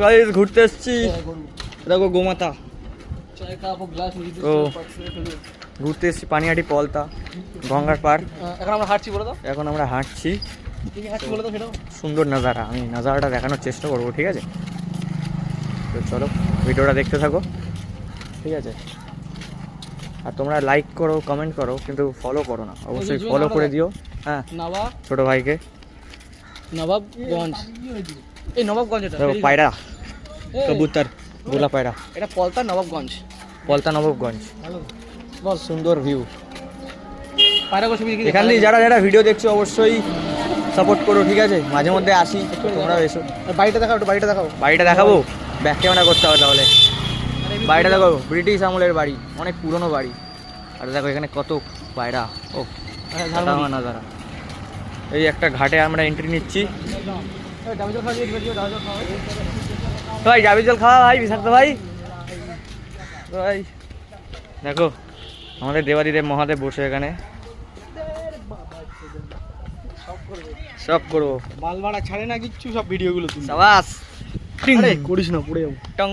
Guys ঘুরতে এসেছি, দেখো গোমাতা। ও ঘুরতে এসেছি পানিহাটি পলতা গঙ্গার পার। এখন আমরা হাঁটছি, বলে দাও। এখন আমরা হাঁটছি, হাঁটছি বলে দাও সেটাও। সুন্দর নাজারা, আমি নাজারাটা দেখানোর চেষ্টা করবো, ঠিক আছে? তো চলো ভিডিওটা দেখতে থাকো, ঠিক আছে? আর তোমরা লাইক করো, কমেন্ট করো, কিন্তু ফলো করো না, অবশ্যই ফলো করে দিও। হ্যাঁ, ছোট ভাইকে। নবাবগঞ্জ, এই নবাবগঞ্জ, এটা দেখো পায়রা, কবুতর, গোলা পায়রা। এটা পলতা নবাবগঞ্জ, পলতা নবাবগঞ্জ, বল সুন্দর ভিউ। পায়রা ছবি দেখি। এখান থেকে যারা যারা ভিডিও দেখছো অবশ্যই সাপোর্ট করো, ঠিক আছে? মাঝে মধ্যে আসি, তোমরাও এসো। বাড়িটা দেখাও, একটু বাড়িটা দেখাও। বাড়িটা দেখাবো, ব্যাক ক্যামেরা করতে হবে তাহলে। বাড়িটা দেখো, ব্রিটিশ আমলের বাড়ি, অনেক পুরনো বাড়ি। আর দেখো এখানে কত পায়রা, ও নাজারা। এই একটা ঘাটে আমরা এন্ট্রি নিচ্ছি। ভাই জাবির জল খাওয়া ভাই, বিষাক্ত ভাই। ভাই দেখো আমাদের দেবাদিদেব মহাদেব বসে এখানে, সব করবো। মাল ভাড়া ছাড়ে না কিচ্ছু, সব ভিডিওগুলো তুই সাবাস, করিস না, পড়ে যাবো। টং